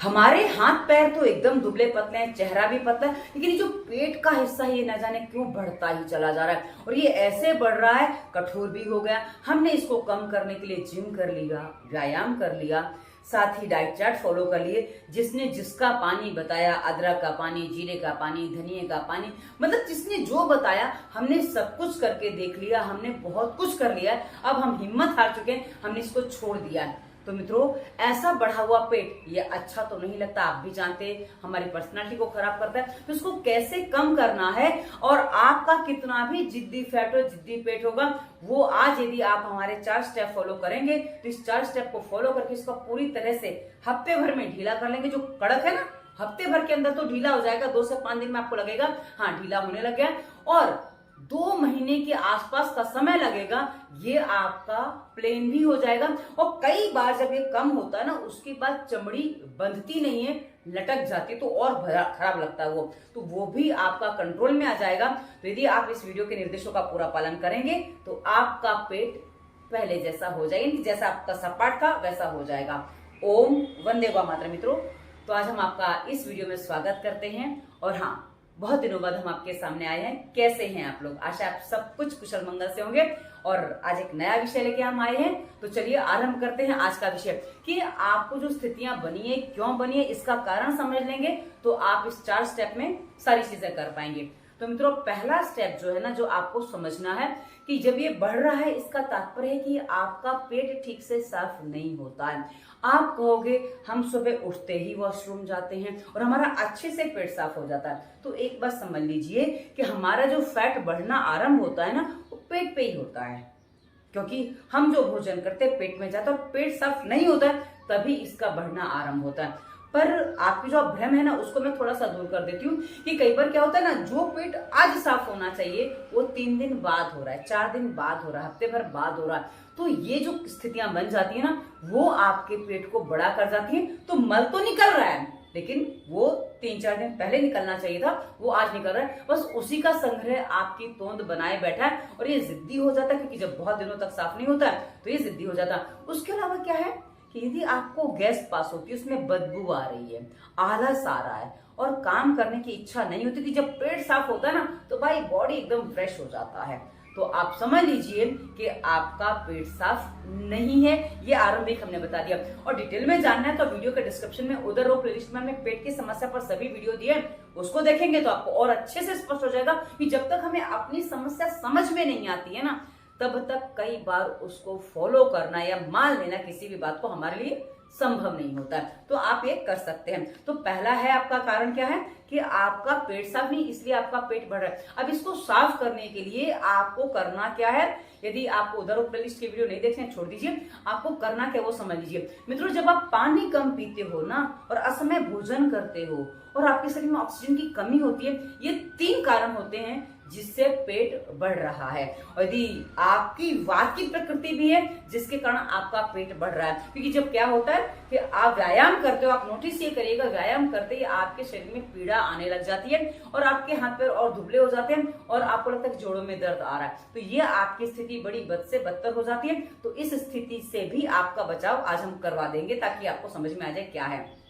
हमारे हाथ पैर तो एकदम दुबले पतले हैं, चेहरा भी पतला है, लेकिन ये जो पेट का हिस्सा है ये न जाने क्यों बढ़ता ही चला जा रहा है और ये ऐसे बढ़ रहा है, कठोर भी हो गया। हमने इसको कम करने के लिए जिम कर लिया, व्यायाम कर लिया, साथ ही डाइट चार्ट फॉलो कर लिए, जिसने जिसका पानी बताया, अदरक का पानी, जीरे का पानी, धनिए का पानी, मतलब जिसने जो बताया हमने सब कुछ करके देख लिया, हमने बहुत कुछ कर लिया। अब हम हिम्मत हार चुके हैं, हमने इसको छोड़ दिया है। तो मित्रों, ऐसा बढ़ा हुआ पेट ये अच्छा तो नहीं लगता, आप भी जानते हैं, हमारी पर्सनालिटी को खराब करता है। तो इसको कैसे कम करना है और आपका कितना भी जिद्दी फैट और जिद्दी पेट होगा, वो आज यदि आप हमारे 4 स्टेप फॉलो करेंगे तो इस 4 स्टेप को फॉलो करके इसको पूरी तरह से हफ्ते भर में ढीला कर लेंगे। जो कड़क है ना, हफ्ते भर के अंदर तो ढीला हो जाएगा, 2 से 5 दिन में आपको लगेगा हाँ ढीला होने लग गया, और 2 महीने के आसपास का समय लगेगा, ये आपका प्लेन भी हो जाएगा। और कई बार जब ये कम होता है ना, उसके बाद चमड़ी बंधती नहीं है, लटक जाती, तो और खराब लगता है वो, तो वो भी आपका कंट्रोल में आ जाएगा। तो यदि आप इस वीडियो के निर्देशों का पूरा पालन करेंगे तो आपका पेट पहले जैसा हो जाएगा, जैसा आपका सपाट था वैसा हो जाएगा। ओम वंदे मातरम। मित्रों, तो आज हम आपका इस वीडियो में स्वागत करते हैं। और हाँ, बहुत दिनों बाद हम आपके सामने आए हैं। कैसे हैं आप लोग? आशा आप सब कुछ कुशल मंगल से होंगे। और आज एक नया विषय लेके हम आए हैं, तो चलिए आरंभ करते हैं आज का विषय। कि आपको जो स्थितियां बनी है, क्यों बनी है, इसका कारण समझ लेंगे तो आप इस 4 स्टेप में सारी चीजें कर पाएंगे। तो मित्रों, पहला स्टेप जो है ना, जो आपको समझना है कि जब ये बढ़ रहा है, इसका तात्पर्य है कि आपका पेट ठीक से साफ नहीं होता है। आप कहोगे हम सुबह उठते ही वॉशरूम जाते हैं और हमारा अच्छे से पेट साफ हो जाता है। तो एक बात समझ लीजिए कि हमारा जो फैट बढ़ना आरंभ होता है ना, वो पेट पे ही होता है, क्योंकि हम जो भोजन करते हैं पेट में जाता है, पेट साफ नहीं होता है तभी इसका बढ़ना आरंभ होता है। पर आपकी जो भ्रम है ना, उसको मैं थोड़ा सा दूर कर देती हूँ कि कई बार क्या होता है ना, जो पेट आज साफ होना चाहिए वो 3 दिन बाद हो रहा है, 4 दिन बाद हो रहा है, हफ्ते भर बाद हो रहा है। तो ये जो स्थितियां बन जाती है ना, वो आपके पेट को बड़ा कर जाती है। तो मल तो निकल रहा है, लेकिन वो 3-4 दिन पहले निकलना चाहिए था, वो आज निकल रहा है। बस उसी का संग्रह आपकी तोंद बनाए बैठा है और ये जिद्दी हो जाता है, क्योंकि जब बहुत दिनों तक साफ नहीं होता है तो ये जिद्दी हो जाता है। उसके अलावा क्या है कि यदि आपको गैस पास होती है, उसमें बदबू आ रही है, आलस आ रहा है और काम करने की इच्छा नहीं होती, कि जब पेट साफ होता है ना तो भाई बॉडी एकदम फ्रेश हो जाता है। तो आप समझ लीजिए कि आपका पेट साफ नहीं है। ये आरंभिक हमने बता दिया, और डिटेल में जानना है तो वीडियो के डिस्क्रिप्शन में उधर रो प्लेलिस्ट में हमने पेट की समस्या पर सभी वीडियो दिए, उसको देखेंगे तो आपको और अच्छे से स्पष्ट हो जाएगा कि जब तक हमें अपनी समस्या समझ में नहीं आती है ना, तब तक कई बार उसको फॉलो करना या मान लेना किसी भी बात को हमारे लिए संभव नहीं होता है। तो आप ये कर सकते हैं। तो पहला है आपका कारण क्या है कि आपका पेट साफ नहीं, इसलिए आपका पेट बढ़ रहा है। अब इसको साफ करने के लिए आपको करना क्या है, यदि आपको उधर प्लेलिस्ट की वीडियो नहीं देखने छोड़ दीजिए, आपको करना क्या वो समझ लीजिए। मित्रों, जब आप पानी कम पीते हो ना और असमय भोजन करते हो और आपके शरीर में ऑक्सीजन की कमी होती है, ये 3 कारण होते हैं जिससे पेट बढ़ रहा है। और यदि आपकी वात की प्रकृति भी है जिसके कारण आपका पेट बढ़ रहा है, क्योंकि जब क्या होता है कि आप व्यायाम करते हो, आप नोटिस ये करिएगा, व्यायाम करते ही आपके शरीर में पीड़ा आने लग जाती है और आपके हाथ पैर और दुबले हो जाते हैं और आपको लगता है कि जोड़ों में दर्द आ रहा है। तो ये आपकी स्थिति बड़ी बद से बदतर हो जाती है। तो इस स्थिति से भी आपका बचाव आज हम करवा देंगे, ताकि आपको समझ में आ जाए क्या है।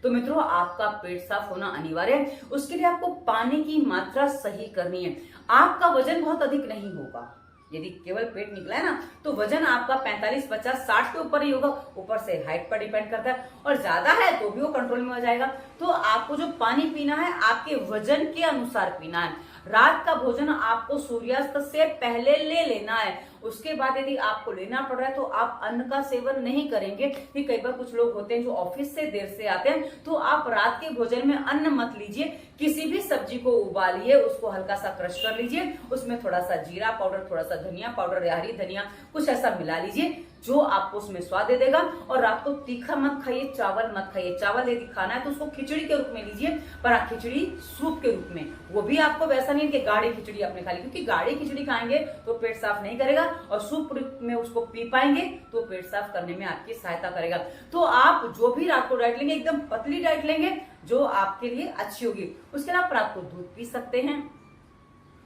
तो मित्रों, आपका पेट साफ होना अनिवार्य है। उसके लिए आपको पानी की मात्रा सही करनी है। आपका वजन बहुत अधिक नहीं होगा, यदि केवल पेट निकला है ना तो वजन आपका 45, 50, 60 के ऊपर ही होगा। ऊपर से हाइट पर डिपेंड करता है, और ज्यादा है तो भी वो कंट्रोल में हो जाएगा। तो आपको जो पानी पीना है आपके वजन के अनुसार पीना है। रात का भोजन आपको सूर्यास्त से पहले ले लेना है। उसके बाद यदि आपको लेना पड़ रहा है तो आप अन्न का सेवन नहीं करेंगे। कि कई बार कुछ लोग होते हैं जो ऑफिस से देर से आते हैं, तो आप रात के भोजन में अन्न मत लीजिए। किसी भी सब्जी को उबालिए, उसको हल्का सा क्रश कर लीजिए, उसमें थोड़ा सा जीरा पाउडर, थोड़ा सा धनिया पाउडर या हरी धनिया कुछ ऐसा मिला लीजिए जो आपको उसमें स्वाद दे देगा। और रात को तीखा मत खाइए, चावल मत खाइए। चावल यदि खाना है तो उसको खिचड़ी के रूप में लीजिए, पर खिचड़ी सूप के रूप में। वो भी आपको वैसा नहीं कि गाढ़ी खिचड़ी आपने खा ली, क्योंकि गाढ़ी खिचड़ी खाएंगे तो पेट साफ नहीं करेगा, और सूप में उसको पी पाएंगे तो पेट साफ करने में आपकी सहायता करेगा। तो आप जो भी रात को डाइट लेंगे, एकदम पतली डाइट लेंगे जो आपके लिए अच्छी होगी। उसके अलावा रात को दूध पी सकते हैं।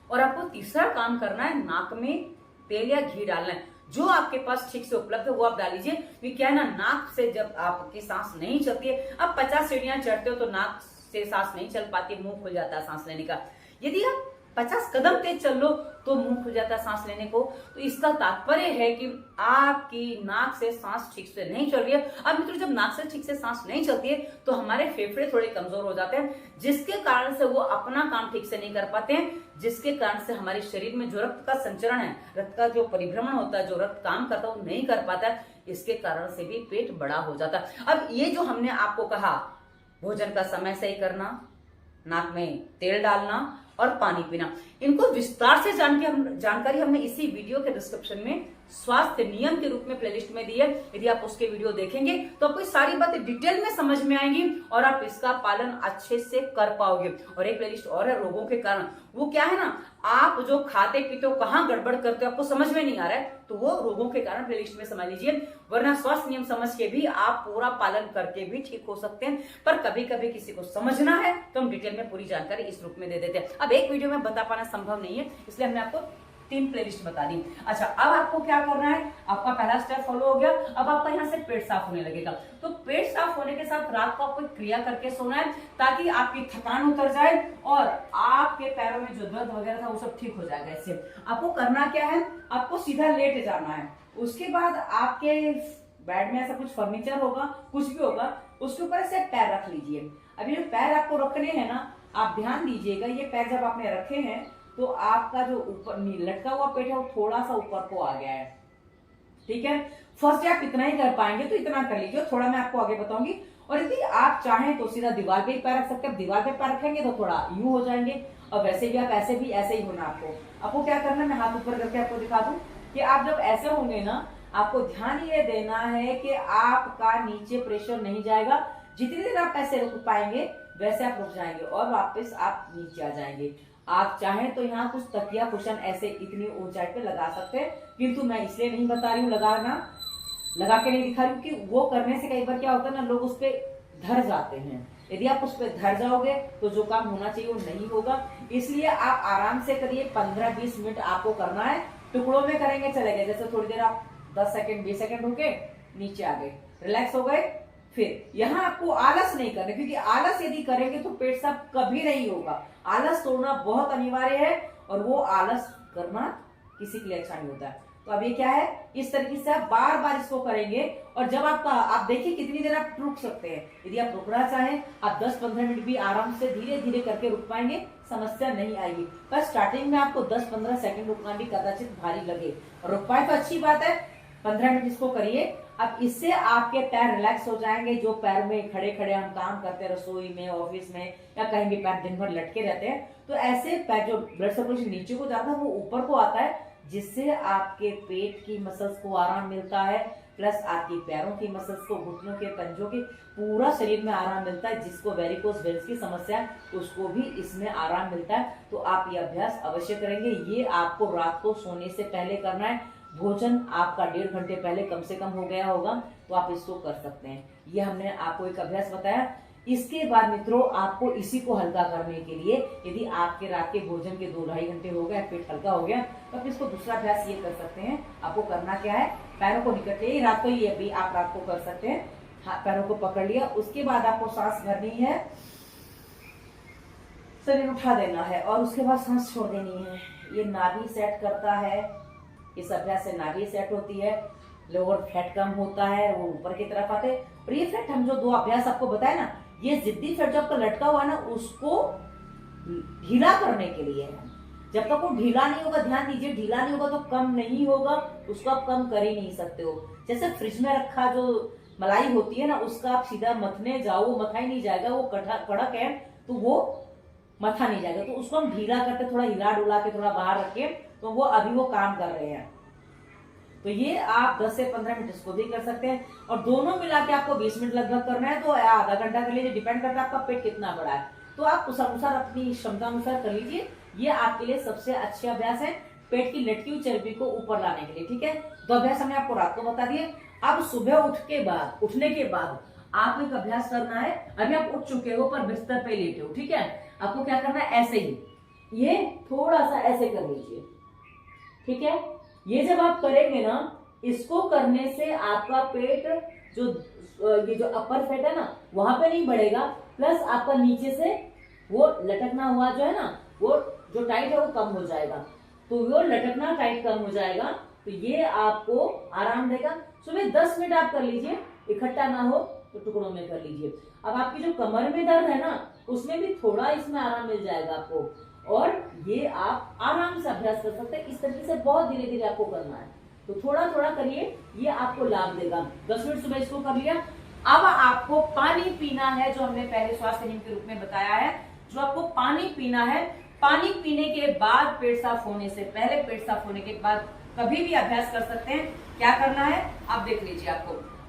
और आपको तीसरा काम करना है, नाक में तेल या घी डालना है। जो आपके पास ठीक से उपलब्ध है वो आप डाल लीजिए। क्योंकि क्या है ना, नाक से जब आपकी सांस नहीं चलती है, आप 50 सीढ़ियां चढ़ते हो तो नाक से सांस नहीं चल पाती, मुंह खुल जाता है सांस लेने का। यदि आप 50 कदम तेज चल लो तो मुंह खुल जाता है सांस लेने को। तो इसका तात्पर्य है कि आपकी नाक से सांस ठीक से नहीं चल रही है। अब मित्रों, जब नाक से ठीक से सांस नहीं चलती है तो हमारे फेफड़े थोड़े कमजोर हो जाते हैं, जिसके कारण से वो अपना काम ठीक से नहीं कर पाते हैं, जिसके कारण से हमारे शरीर में जो रक्त का संचरण है, रक्त का जो परिभ्रमण होता है, जो रक्त काम करता है वो नहीं कर पाता है। इसके कारण से भी पेट बड़ा हो जाता है। अब ये जो हमने आपको कहा, भोजन का समय सही करना, नाक में तेल डालना और पानी पीना, इनको विस्तार से जानकारी हमने इसी वीडियो के डिस्क्रिप्शन में स्वास्थ्य नियम के रूप में प्लेलिस्ट में दी है। यदि आप उसके वीडियो देखेंगे तो आपको सारी बातें डिटेल में समझ में आएंगी और आप इसका पालन अच्छे से कर पाओगे। और एक प्लेलिस्ट और है रोगों के कारण। वो क्या है ना, आप जो खाते पीते हो, कहाँ गड़बड़ करते हो, आपको समझ में नहीं आ रहा है, तो वो रोगों के कारण प्लेलिस्ट में समझ लीजिए। वरना स्वास्थ्य नियम समझ के भी आप पूरा पालन करके भी ठीक हो सकते हैं। पर कभी कभी किसी को समझना है तो हम डिटेल में पूरी जानकारी इस रूप में दे देते हैं। अब एक वीडियो में बता पाना संभव नहीं है, इसलिए हमने आपको 3 प्लेलिस्ट बता दी। अच्छा, अब आपको क्या करना है, आपका पहला स्टेप फॉलो हो गया। अब आपका यहाँ से पेट साफ होने लगेगा। तो पेट साफ होने के साथ रात को आपको क्रिया करके सोना है, ताकि आपकी थकान उतर जाए और आपके पैरों में जो दर्द वगैरह था वो सब ठीक हो जाएगा। इससे आपको करना क्या है, आपको सीधा लेट जाना है। उसके बाद आपके बेड में ऐसा कुछ फर्नीचर होगा, कुछ भी होगा, उसके ऊपर ऐसे पैर रख लीजिए। अब ये पैर आपको रखने हैं ना, आप ध्यान दीजिएगा, ये पैर जब आपने रखे हैं तो आपका जो ऊपर लटका हुआ पेट है वो थोड़ा सा ऊपर को आ गया है। ठीक है, फर्स्ट आप इतना ही कर पाएंगे तो इतना कर लीजिए, थोड़ा मैं आपको आगे बताऊंगी। और यदि आप चाहें तो सीधा दीवार पे पैर रख सकते हैं। दीवार पे पैर रखेंगे तो थोड़ा यूं हो जाएंगे, और वैसे भी आप ऐसे ही होना। आपको क्या करना है, मैं हाथ ऊपर करके आपको दिखा दूं कि आप जब ऐसे होंगे ना, आपको ध्यान ये देना है कि आपका नीचे प्रेशर नहीं जाएगा। जितनी देर आप ऐसे रुक पाएंगे वैसे आप रुक जाएंगे और वापस आप नीचे आ जाएंगे। आप चाहें तो यहाँ कुछ तकिया कुशन ऐसे इतनी ऊंचाई पे लगा सकते हैं, किंतु मैं इसलिए नहीं बता रही हूँ, लगा के नहीं दिखा रही हूँ कि वो करने से कई बार क्या होता है ना, लोग उस पर धर जाते हैं। यदि आप उस पर धर जाओगे तो जो काम होना चाहिए वो नहीं होगा। इसलिए आप आराम से करिए, 15-20 मिनट आपको करना है। टुकड़ों में करेंगे चलेगा, जैसे थोड़ी देर आप 10 सेकंड 20 सेकंड रुके, नीचे आ गए, रिलैक्स हो गए। फिर यहाँ आपको आलस नहीं करना, क्योंकि आलस यदि करेंगे तो पेट साफ कभी नहीं होगा। आलस तोड़ना बहुत अनिवार्य है और वो आलस करना किसी के लिए अच्छा नहीं होता है। तो अब ये क्या है, इस तरीके से आप बार बार इसको करेंगे। और जब आप देखिए कितनी देर आप रुक सकते हैं। यदि आप रुकना चाहें, आप 10-15 मिनट भी आराम से धीरे धीरे करके रुक पाएंगे, समस्या नहीं आएगी। पर स्टार्टिंग में आपको 10-15 सेकंड रुकना भी कदाचित भारी लगे, रुक पाए तो अच्छी बात है। 15 मिनट इसको करिए। अब इससे आपके पैर रिलैक्स हो जाएंगे। जो पैर में खड़े खड़े हम काम करते हैं, रसोई में, ऑफिस में, या कहीं भी पैर दिन भर लटके रहते हैं, तो ऐसे पैर जो ब्लड सर्कुलेशन नीचे को जाता है वो ऊपर को आता है, जिससे आपके पेट की मसल्स को आराम मिलता है, प्लस आपकी पैरों की मसल्स को, घुटनों के, पंजों के, पूरा शरीर में आराम मिलता है। जिसको वेरिकोस वेन्स की समस्या है उसको भी इसमें आराम मिलता है। तो आप ये अभ्यास अवश्य करेंगे। ये आपको रात को सोने से पहले करना है। भोजन आपका 1.5 घंटे पहले कम से कम हो गया होगा, तो आप इसको कर सकते हैं। ये हमने आपको एक अभ्यास बताया। इसके बाद मित्रों, आपको इसी को हल्का करने के लिए, यदि आपके रात के भोजन के 2-2.5 घंटे हो गए, पेट हल्का हो गया, तो आप इसको दूसरा अभ्यास ये कर सकते हैं। आपको करना क्या है, पैरों को निकट ले, रात को ये भी आप रात को कर सकते हैं। पैरों को पकड़ लिया, उसके बाद आपको सांस भरनी है, शरीर उठा देना है और उसके बाद सांस छोड़ देनी है। ये नाभि सेट करता है। इस अभ्यास से नाभि सेट होती है, लोअर फैट कम होता है, वो ऊपर की तरफ आते हैं। और ये फैट हम जो 2 अभ्यास आपको बताए ना, ये जिद्दी फैट जो आपका लटका हुआ है ना, उसको ढीला करने के लिए है। जब तक वो ढीला नहीं होगा, ध्यान दीजिए, ढीला नहीं होगा तो कम नहीं होगा, उसको आप कम कर ही नहीं सकते हो। जैसे फ्रिज में रखा जो मलाई होती है ना, उसका आप सीधा मथने जाओ, वो मथा ही नहीं जाएगा, वो कड़क है तो वो मथा नहीं जाएगा। तो उसको हम ढीला करके थोड़ा हिला डुला के थोड़ा बाहर रखे, तो वो अभी वो काम कर रहे हैं। तो ये आप 10 से 15 मिनट इसको भी कर सकते हैं। और दोनों मिला के आपको 20 मिनट लगभग करना है, तो आधा घंटा के लिए डिपेंड करता है आपका पेट कितना बड़ा है, तो आप उस अनुसार अपनी क्षमता अनुसार कर लीजिए। ये आपके लिए सबसे अच्छे अभ्यास है पेट की लटकी हुई चर्बी को ऊपर लाने के लिए। ठीक है, 2 अभ्यास हमने आपको रात को बता दिए। अब सुबह उठने के बाद आप एक अभ्यास करना है। अभी आप उठ चुके हो पर बिस्तर पे लेटे हो, ठीक है, आपको क्या करना है, ऐसे ही ये थोड़ा सा ऐसे कर लीजिए। ठीक है, ये जब आप करेंगे ना, इसको करने से आपका पेट जो ये जो अपर फैट है ना वहां पे नहीं बढ़ेगा, प्लस आपका नीचे से वो लटकना हुआ जो है ना, वो जो टाइट है वो कम हो जाएगा। तो वो लटकना टाइट कम हो जाएगा, तो ये आपको आराम देगा। सुबह 10 मिनट आप कर लीजिए, इकट्ठा ना हो तो टुकड़ों में कर लीजिए। अब आपकी जो कमर में दर्द है ना, उसमें भी थोड़ा इसमें आराम मिल जाएगा आपको, और ये आप आराम से अभ्यास कर सकते हैं। इस तरीके से बहुत धीरे धीरे आपको करना है, तो थोड़ा थोड़ा करिए, ये आपको लाभ देगा। 10 मिनट सुबह इसको कर लिया। अब आपको पानी पीना है, जो हमने पहले स्वास्थ्य नियम के रूप में बताया है, जो आपको पानी पीना है। पानी पीने के बाद, पेट साफ होने से पहले, पेट साफ होने के बाद कभी भी अभ्यास कर सकते हैं। क्या करना है आप देख लीजिए।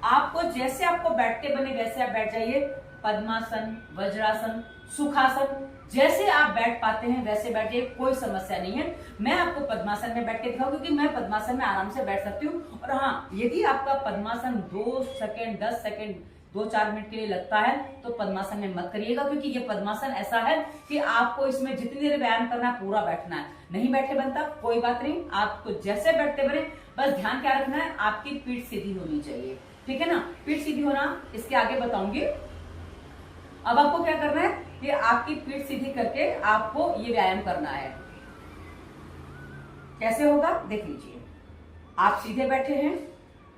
आपको जैसे आपको बैठते बने वैसे आप बैठ जाइए। पद्मासन, वज्रासन, सुखासन, जैसे आप बैठ पाते हैं वैसे बैठिए, कोई समस्या नहीं है। मैं आपको पद्मासन में बैठ के दिखाऊं, क्योंकि मैं पद्मासन में आराम से बैठ सकती हूँ। और हाँ, यदि आपका पद्मासन 2 सेकंड, 10 सेकंड, 2-4 मिनट के लिए लगता है तो पद्मासन में मत करिएगा, क्योंकि ये पद्मासन ऐसा है कि आपको इसमें जितनी देर व्यायाम करना है पूरा बैठना है। नहीं बैठे बनता कोई बात नहीं, आपको जैसे बैठते बने, बस ध्यान क्या रखना है, आपकी पीठ सीधी होनी चाहिए, ठीक है ना। पीठ सीधी होना इसके आगे बताऊंगी। अब आपको क्या करना है कि आपकी पीठ सीधी करके आपको ये व्यायाम करना है। कैसे होगा देख लीजिए। आप सीधे बैठे हैं,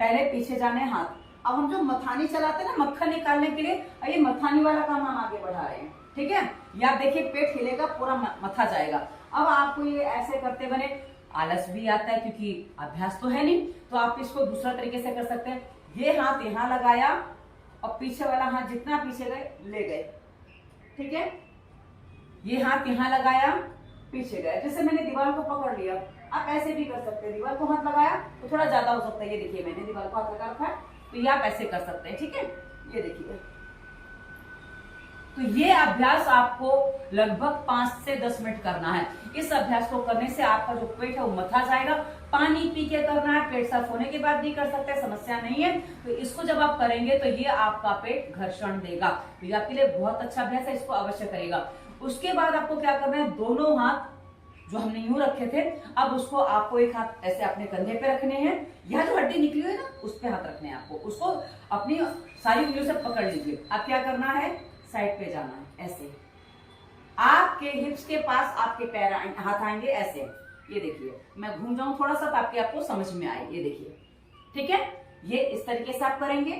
पहले पीछे जाने हाथ। अब हम जो मथानी चलाते हैं ना मक्खन निकालने के लिए, ये मथानी वाला काम हम आगे बढ़ा रहे हैं, ठीक है। या देखिए पेट हिलेगा, पूरा मथा जाएगा। अब आपको ये ऐसे करते बने, आलस भी आता है क्योंकि अभ्यास तो है नहीं, तो आप इसको दूसरा तरीके से कर सकते हैं। ये हाथ यहाँ लगाया और पीछे वाला हाथ जितना पीछे गए ले गए, ठीक है। ये हाथ यहाँ लगाया, पीछे गए, जैसे मैंने दीवार को पकड़ लिया। आप ऐसे भी कर सकते हैं, दीवार को हाथ लगाया तो थोड़ा ज्यादा हो सकता है। ये देखिए मैंने दीवार को हाथ लगा रखा है, तो ये आप ऐसे कर सकते हैं, ठीक है। ये देखिए, तो ये अभ्यास आपको लगभग 5 से 10 मिनट करना है। इस अभ्यास को करने से आपका जो पेट है वो मथा जाएगा। पानी पी के करना है, पेट साफ होने के बाद भी कर सकते हैं, समस्या नहीं है। तो इसको जब आप करेंगे तो ये आपका पेट घर्षण देगा, तो ये आपके लिए बहुत अच्छा अभ्यास है, इसको अवश्य करेगा। उसके बाद आपको क्या करना है, दोनों हाथ जो हमने यूं रखे थे, अब उसको आपको एक हाथ ऐसे अपने कंधे पे रखने हैं। यहाँ जो हड्डी निकली हुई है ना, उस पे हाथ रखने हैं आपको। उसको अपनी सारी उंगलियों से पकड़ लीजिए। अब क्या करना है, साइड पे जाना है, ऐसे आपके हिप्स के पास आपके पैर हाथ आएंगे, ऐसे। ये देखिए, मैं घूम जाऊं थोड़ा सा ताकि आपको समझ में आए। ये देखिए, ठीक है। ये इस तरीके से आप करेंगे,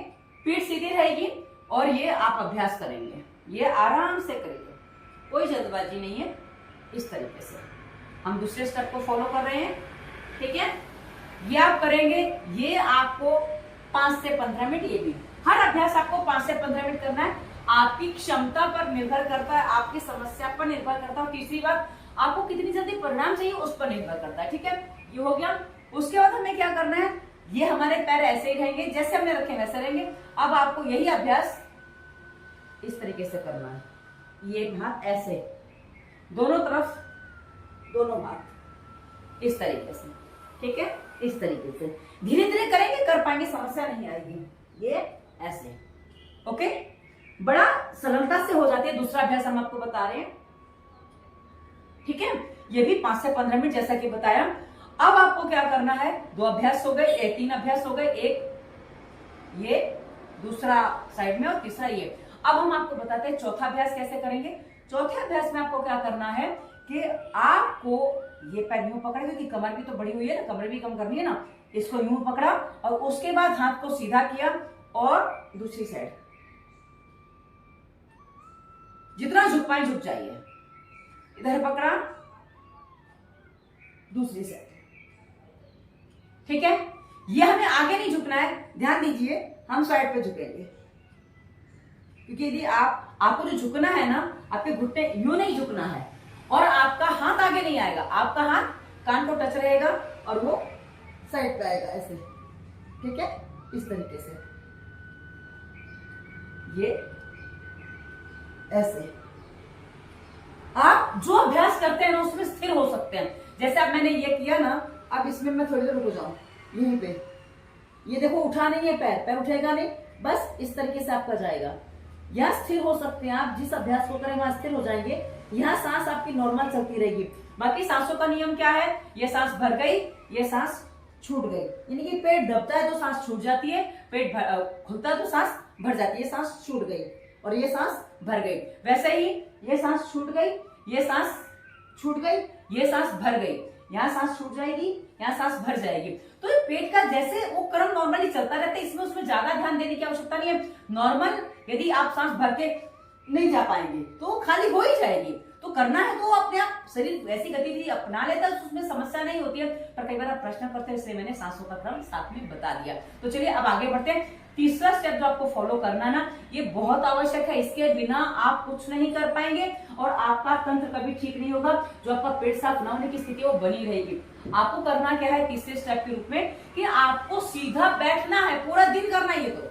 पीठ सीधी रहेगी और ये आप अभ्यास करेंगे। ये आराम से करेंगे, कोई जल्दबाजी नहीं है। इस तरीके से हम दूसरे स्टेप को फॉलो कर रहे हैं, ठीक है। ये आप करेंगे, ये आपको 5 से 15 मिनट, ये भी हर अभ्यास आपको 5 से 15 मिनट करना है। आपकी क्षमता पर निर्भर करता है, आपकी समस्या पर निर्भर करता है, और तीसरी बात आपको कितनी जल्दी परिणाम चाहिए उस पर निर्भर करता है, ठीक है। ये हो गया। उसके बाद हमें क्या करना है, ये हमारे पैर ऐसे ही रहेंगे, जैसे हमने रखे वैसे रहेंगे। अब आपको यही अभ्यास इस तरीके से करना है। ये हाथ ऐसे, दोनों तरफ, दोनों हाथ इस तरीके से, ठीक है। इस तरीके से धीरे धीरे करेंगे, कर पाएंगे, समस्या नहीं आएगी। ये ऐसे, ओके, बड़ा सरलता से हो जाती है। दूसरा अभ्यास हम आपको बता रहे हैं, ठीक है। ये भी 5 से 15 मिनट जैसा कि बताया। अब आपको क्या करना है, 2 अभ्यास हो गए, 3 अभ्यास हो गए, एक ये दूसरा साइड में और तीसरा ये। अब हम आपको बताते हैं चौथा अभ्यास कैसे करेंगे। चौथे अभ्यास में आपको क्या करना है कि आपको ये पैर यूं पकड़ा, क्योंकि कमर भी तो बड़ी हुई है ना, कमर भी कम करनी है ना। इसको यूं पकड़ा और उसके बाद हाथ को सीधा किया और दूसरी साइड जितना झुक पाए झुक जाइए। इधर पकड़ा, दूसरी साइड, ठीक है। ये हमें आगे नहीं झुकना है, ध्यान दीजिए, हम साइड पे झुकेंगे, क्योंकि यदि आपको जो झुकना है ना, आपके घुटने यूं नहीं झुकना है और आपका हाथ आगे नहीं आएगा, आपका हाथ कान को टच रहेगा और वो साइड पे आएगा, ऐसे, ठीक है। इस तरीके से ये ऐसे आप जो अभ्यास करते हैं ना उसमें स्थिर हो सकते हैं। जैसे अब मैंने ये किया ना, अब इसमें मैं थोड़ी देर रुक जाऊं यहीं पे। ये देखो, उठा नहीं है पैर, पैर उठेगा नहीं, बस इस तरीके से आपका जाएगा। यहाँ स्थिर हो सकते हैं आप, जिस अभ्यास को करें वहां स्थिर हो जाएंगे। यहाँ सांस आपकी नॉर्मल चलती रहेगी। बाकी सांसों का नियम क्या है, ये सांस भर गई, ये सांस छूट गई, यानी कि पेट दबता है तो सांस छूट जाती है, पेट खुलता है तो सांस भर जाती है। ये सांस छूट गई और ये सांस भर गई। वैसे ही ये सांस छूट गई, ये सांस छूट गई, ये सांस भर गई, यहाँ सांस छूट जाएगी, यहाँ सांस भर जाएगी। तो ये पेट का जैसे वो क्रम नॉर्मली चलता रहता है, इसमें उसमें ज्यादा ध्यान देने की आवश्यकता नहीं है। नॉर्मल यदि आप सांस भर के नहीं जा पाएंगे तो खाली हो ही जाएगी। तो करना है तो अपने आप शरीर वैसी गतिविधि अपना लेता है तो उसमें समस्या नहीं होती है। पर कई बार आप प्रश्न करते हैं, इसलिए मैंने सांसों का क्रम साथ में बता दिया। तो चलिए अब आगे बढ़ते हैं। तीसरा स्टेप जो आपको फॉलो करना ना, ये बहुत आवश्यक है। इसके बिना आप कुछ नहीं कर पाएंगे और आपका तंत्र कभी ठीक नहीं होगा। जो आपका पेट साफ न होने की स्थिति वो बनी रहेगी। आपको करना क्या है तीसरे स्टेप के रूप में, कि आपको सीधा बैठना है, पूरा दिन करना है। ये तो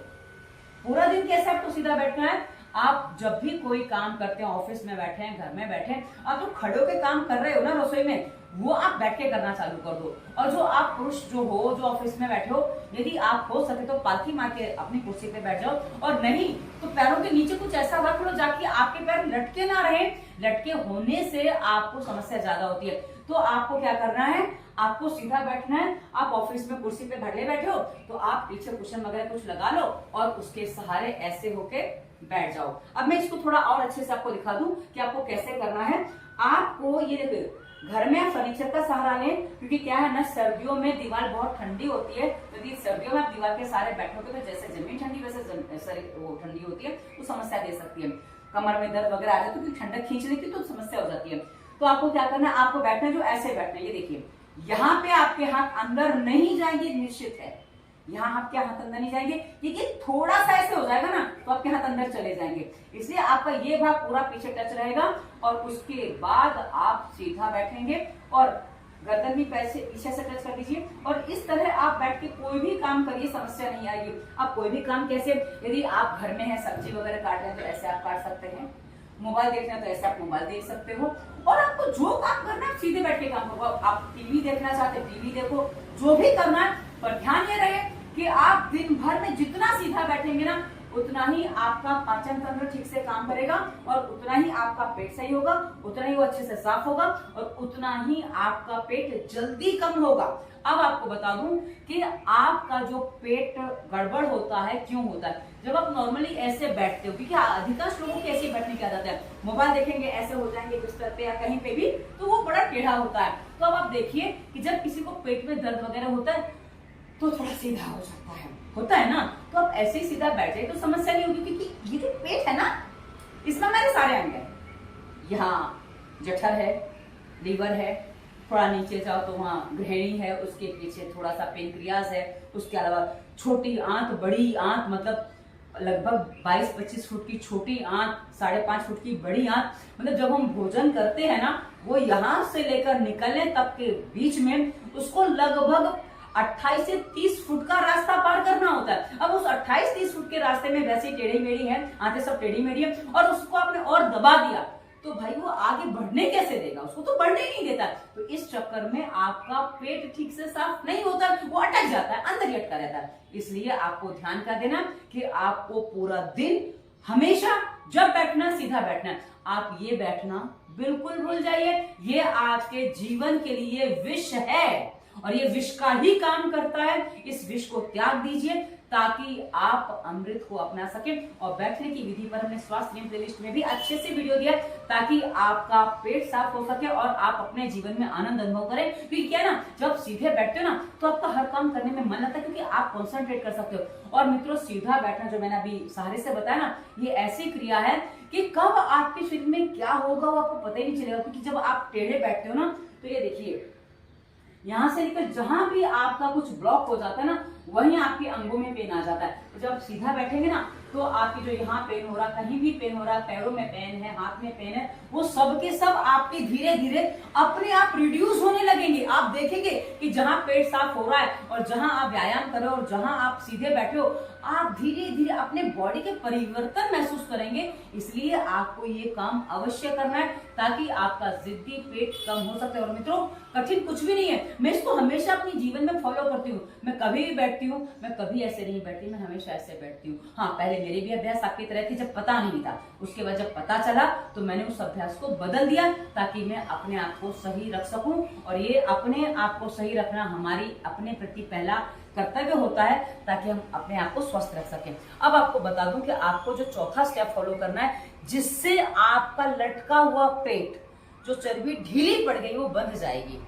पूरा दिन कैसे आपको सीधा बैठना है, आप जब भी कोई काम करते हैं, ऑफिस में बैठे हैं, घर में बैठे हैं, आप जो खड़े होकर काम कर रहे हो ना रसोई में, वो आप बैठ के करना चालू कर दो। और जो आप पुरुष जो हो, जो ऑफिस में बैठे हो, यदि आप हो सके तो पालथी मार के अपनी कुर्सी पे बैठ जाओ, और नहीं तो पैरों के नीचे कुछ ऐसा रख लो जाके आपके पैर लटके ना रहे। लटके होने से आपको समस्या ज्यादा होती है। तो आपको क्या करना है, आपको सीधा बैठना है। आप ऑफिस में कुर्सी पे धड़े बैठे हो तो आप पीछे कुशन वगैरह कुछ लगा लो और उसके सहारे ऐसे होके बैठ जाओ। अब मैं इसको थोड़ा और अच्छे से आपको दिखा दूं कि आपको कैसे करना है। आपको ये देखिए, घर में आप फर्नीचर का सहारा लें, क्योंकि क्या है ना, सर्दियों में दीवार बहुत ठंडी होती है। यदि सर्दियों में आप दीवार के सहारे बैठोगे तो जैसे जमीन ठंडी वैसे वो ठंडी होती है, वो समस्या दे सकती है। कमर में दर्द वगैरह आ जाती है क्योंकि ठंडक खींच लेती है तो समस्या हो जाती है। तो आपको क्या करना है, आपको बैठना है जो ऐसे बैठना है। ये देखिए, यहाँ पे आपके हाथ अंदर नहीं जाएंगे, निश्चित है। यहाँ आपके हाथ अंदर नहीं जाएंगे, क्योंकि थोड़ा सा ऐसे हो जाएगा ना तो आपके हाथ अंदर चले जाएंगे। इसलिए आपका ये भाग पूरा पीछे टच रहेगा और उसके बाद आप सीधा बैठेंगे और गर्दन भी पीछे से टच कर दीजिए। और इस तरह आप बैठ के कोई भी काम करिए, समस्या नहीं आएगी। आप कोई भी काम कैसे, यदि आप घर में है, सब्जी वगैरह काट रहे हैं तो ऐसे आप काट सकते हैं, मोबाइल देखना है तो ऐसे आप मोबाइल देख सकते हो। और आपको जो काम करना है सीधे बैठ के काम करो। आप टीवी देखना चाहते हैं टीवी देखो, जो भी करना है। पर ध्यान ये रहे कि आप दिन भर में जितना सीधा बैठेंगे ना, उतना ही आपका पाचन तंत्र ठीक से काम करेगा और उतना ही आपका पेट सही होगा, उतना ही वो अच्छे से साफ होगा और उतना ही आपका पेट जल्दी कम होगा। अब आपको बता दूं कि आपका जो पेट गड़बड़ होता है, क्यों होता है, जब आप नॉर्मली ऐसे बैठते हो, क्योंकि अधिकांश लोगों की ऐसे बैठने की आदत है, मोबाइल देखेंगे ऐसे हो जाएंगे बिस्तर पे या कहीं पे भी, तो वो बड़ा टेढ़ा होता है। तो अब आप देखिए कि जब किसी को पेट में दर्द वगैरह होता है तो थोड़ा सीधा हो जाता है, होता है ना। तो आप ऐसे ही सीधा बैठ जाए तो समस्या नहीं होगी, क्योंकि ये जो पेट है ना, इसमें मेरे सारे अंग हैं। यहाँ जठर है, लीवर है, थोड़ा नीचे जाओ तो वहाँ गृहिणी है, उसके पीछे थोड़ा सा पेनक्रियास है, उसके अलावा छोटी आंत, बड़ी आंत, मतलब लगभग 22-25 फुट की छोटी आंत, 5.5 फुट की बड़ी आंत। मतलब जब हम भोजन करते हैं ना, वो यहाँ से लेकर निकलने तक के बीच में उसको लगभग 28 से 30 फुट का रास्ता पार करना होता है। अब उस 28-30 फुट के रास्ते में वैसे टेढ़ी मेढ़ी है, आते सब टेढ़ी मेढ़ी है, और उसको आपने और दबा दिया तो भाई वो आगे बढ़ने कैसे देगा, उसको तो बढ़ने ही नहीं देता। तो इस चक्कर में आपका पेट ठीक से साफ नहीं होता, वो अटक जाता है, अंदर ही अटका रहता है। इसलिए आपको ध्यान कर देना कि आपको पूरा दिन हमेशा जब बैठना सीधा बैठना है। आप ये बैठना बिल्कुल भूल जाइए, ये आज के जीवन के लिए विष है और ये विष का ही काम करता है। इस विष को त्याग दीजिए ताकि आप अमृत को अपना सके। और बैठने की विधि पर हमने स्वास्थ्य नियम प्लेलिस्ट में भी अच्छे से वीडियो दिया ताकि आपका पेट साफ हो सके और आप अपने जीवन में आनंद अनुभव करें। क्योंकि क्या है ना, जब सीधे बैठते हो ना तो आपका हर काम करने में मन लगता है, क्योंकि आप कॉन्सेंट्रेट कर सकते हो। और मित्रों, सीधा बैठना जो मैंने अभी सहारे से बताया ना, ये ऐसी क्रिया है कि कब आपके शरीर में क्या होगा वो आपको पता ही नहीं चलेगा। क्योंकि जब आप टेढ़े बैठते हो ना, तो ये देखिए, यहां से लेकर जहां भी आपका कुछ ब्लॉक हो जाता है ना, वहीं आपके अंगों में पेन आ जाता है। तो जब सीधा बैठेंगे ना, तो आपकी जो यहाँ पेन हो रहा, कहीं भी पेन हो रहा, पैरों में पेन है, हाथ में पेन है, वो सब के सब आपके धीरे धीरे अपने आप रिड्यूस होने लगेंगे। आप देखेंगे कि जहां पेट साफ हो रहा है और जहां आप व्यायाम कर रहे हो और जहां आप सीधे बैठे हो, आप धीरे धीरे अपने बॉडी के परिवर्तन महसूस करेंगे। इसलिए आपको ये काम अवश्य करना है ताकि आपका जिद्दी पेट कम हो सके। और मित्रों, कठिन कुछ भी नहीं है, मैं इसको हमेशा अपने जीवन में फॉलो करती हूँ। मैं कभी भी बैठती हूँ, मैं कभी ऐसे नहीं बैठती, मैं हमेशा ऐसे बैठती हूँ। हाँ, पहले मेरे भी अभ्यास आपकी तरह थे, जब पता नहीं था, उसके बाद जब पता चला तो मैंने उस अभ्यास को बदल दिया ताकि मैं अपने आप को सही रख सकूं। और ये अपने आप को सही रखना हमारी अपने प्रति पहला कर्तव्य होता है ताकि हम अपने आप को स्वस्थ रख सकें। अब आपको बता दूं कि आपको जो चौथा स्टेप फॉलो करना है, जिससे आपका लटका हुआ पेट, जो चर्बी ढीली पड़ गई वो बंध जाएगी,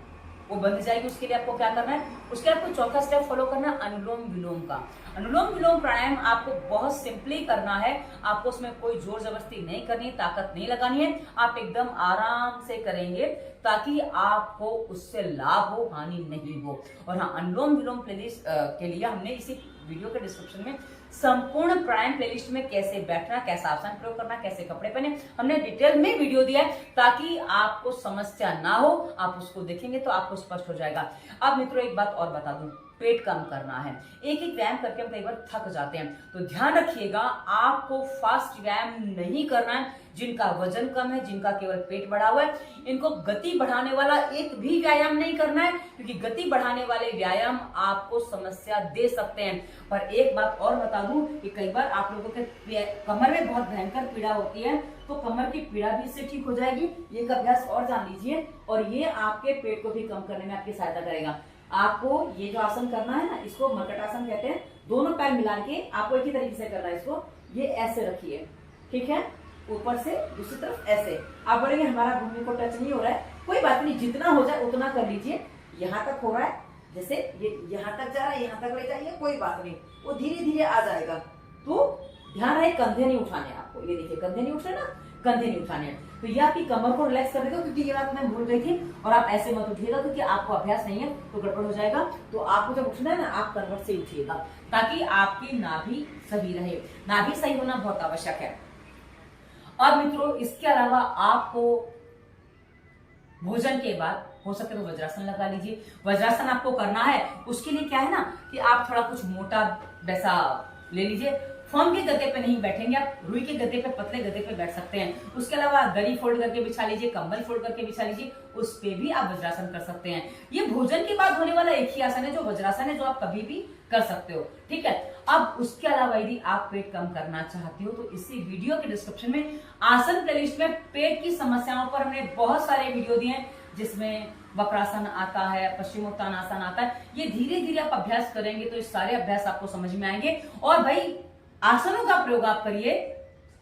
वो बंध जाएगी। उसके लिए आपको क्या करना है, उसके लिए आपको चौथा स्टेप फॉलो करना है अनुलोम विलोम का। अनुलोम विलोम प्राणायाम आपको बहुत सिंपली करना है, आपको उसमें कोई जोर जबरदस्ती नहीं करनी, ताकत नहीं लगानी है, आप एकदम आराम से करेंगे ताकि आपको उससे लाभ हो, हानि नहीं हो। और हाँ, अनुलोम विलोम प्लेलिस्ट के लिए हमने इसी वीडियो के डिस्क्रिप्शन में संपूर्ण प्राणायाम प्लेलिस्ट में कैसे बैठना, कैसा आसन प्रयोग करना, कैसे कपड़े पहने, हमने डिटेल में वीडियो दिया है ताकि आपको समस्या ना हो। आप उसको देखेंगे तो आपको स्पष्ट हो जाएगा। अब मित्रों, एक बात और बता दूं, पेट कम करना है, एक एक व्यायाम करके हम कई बार थक जाते हैं, तो ध्यान रखिएगा आपको फास्ट व्यायाम नहीं करना है। जिनका वजन कम है, जिनका केवल पेट बढ़ा हुआ है, इनको गति बढ़ाने वाला एक भी व्यायाम नहीं करना है, क्योंकि गति बढ़ाने वाले व्यायाम आपको समस्या दे सकते हैं। पर एक बात और बता दूं कि कई बार आप लोगों के कमर में बहुत भयंकर पीड़ा होती है, तो कमर की पीड़ा भी इससे ठीक हो जाएगी। ये एक अभ्यास और जान लीजिए, और ये आपके पेट को भी कम करने में आपकी सहायता करेगा। आपको ये जो आसन करना है ना, इसको मर्कट आसन कहते हैं। दोनों पैर मिला के आपको एक ही तरीके से करना है। इसको ये ऐसे रखिए, ठीक है, ऊपर से दूसरी तरफ ऐसे। आप बोलेंगे हमारा भूमि को टच नहीं हो रहा है, कोई बात नहीं, जितना हो जाए उतना कर लीजिए। यहाँ तक हो रहा है, जैसे ये यहाँ तक जा रहा है, यहाँ तक ले जाइए, कोई बात नहीं, वो धीरे धीरे आ जाएगा। तो ध्यान रहे, कंधे नहीं उठाने आपको। ये देखिए, कंधे नहीं उठे ना, कंधे नहीं उठाने। तो ये आपकी कमर को रिलैक्स कर देगा, क्योंकि ये बात मैं भूल गई थी। और आप ऐसे मत उठिएगा, क्योंकि आपको अभ्यास नहीं है तो गड़बड़ हो जाएगा। तो आपको जब उठना है ना, आप करवट से उठिएगा ताकि आपकी नाभि सही रहे। नाभि सही होना बहुत आवश्यक है। और मित्रों, इसके अलावा आपको भोजन के बाद हो सके तो वज्रासन लगा लीजिए। वज्रासन आपको करना है, उसके लिए क्या है ना कि आप थोड़ा कुछ मोटा वैसा ले लीजिए। फॉर्म के गद्दे पे नहीं बैठेंगे आप, रुई के गद्दे पे, पतले गद्दे पे बैठ सकते हैं। उसके अलावा दरी फोल्ड करके बिछा लीजिए, कंबल फोल्ड करके बिछा लीजिए, उस पे भी आप वज्रासन कर सकते हैं। ये भोजन के बाद होने वाला एक ही आसन है जो वज्रासन है, जो आप कभी भी कर सकते हो, ठीक है। अब उसके अलावा यदि आप पेट कम करना चाहते हो तो इसी वीडियो के डिस्क्रिप्शन में आसन प्लेलिस्ट में पेट की समस्याओं पर हमने बहुत सारे वीडियो दिए हैं, जिसमें वक्रासन आता है, पश्चिमोत्तानासन आता है। ये धीरे धीरे आप अभ्यास करेंगे तो ये सारे अभ्यास आपको समझ में आएंगे। और भाई, आसनों का प्रयोग आप करिए,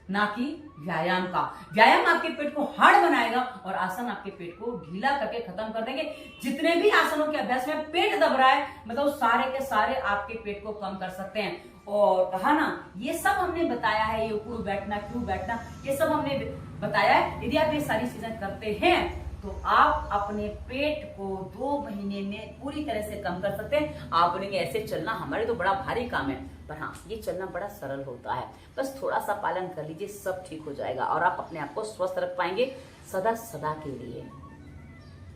ना कि व्यायाम का। व्यायाम आपके पेट को हार्ड बनाएगा और आसन आपके पेट को ढीला करके खत्म कर देंगे। जितने भी आसनों के अभ्यास में पेट दब रहा है, मतलब सारे के सारे आपके पेट को कम कर सकते हैं। और कहा ना, ये सब हमने बताया है, ये उकड़ू बैठना, क्यों बैठना, ये सब हमने बताया है। यदि आप ये सारी चीजें करते हैं तो आप अपने पेट को 2 महीने में पूरी तरह से कम कर सकते हैं। आप बोलेंगे ऐसे चलना हमारे तो बड़ा भारी काम है, पर हाँ, ये चलना बड़ा सरल होता है। बस थोड़ा सा पालन कर लीजिए, सब ठीक हो जाएगा और आप अपने आप को स्वस्थ रख पाएंगे सदा सदा के लिए।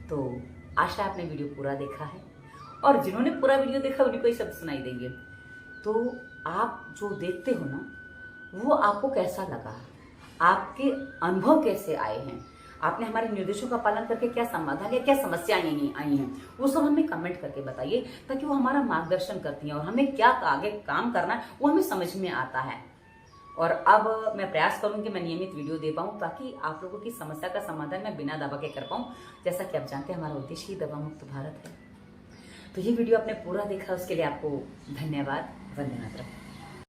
तो आशा आपने वीडियो पूरा देखा है, और जिन्होंने पूरा वीडियो देखा उन्हीं को ही शब्द सुनाई देंगे। तो आप जो देखते हो ना, वो आपको कैसा लगा, आपके अनुभव कैसे आए हैं, आपने हमारे निर्देशों का पालन करके क्या समाधान या क्या समस्याएं आई हैं, वो सब हमें कमेंट करके बताइए, ताकि वो हमारा मार्गदर्शन करती हैं और हमें क्या आगे काम करना है वो हमें समझ में आता है। और अब मैं प्रयास करूंगी कि मैं नियमित वीडियो दे पाऊं, ताकि आप लोगों की समस्या का समाधान मैं बिना दवा के कर पाऊं। जैसा कि आप जानते हैं, हमारा उद्देश्य ही दवा मुक्त भारत है। तो ये वीडियो आपने पूरा देखा, उसके लिए आपको धन्यवाद। वंदे मातरम।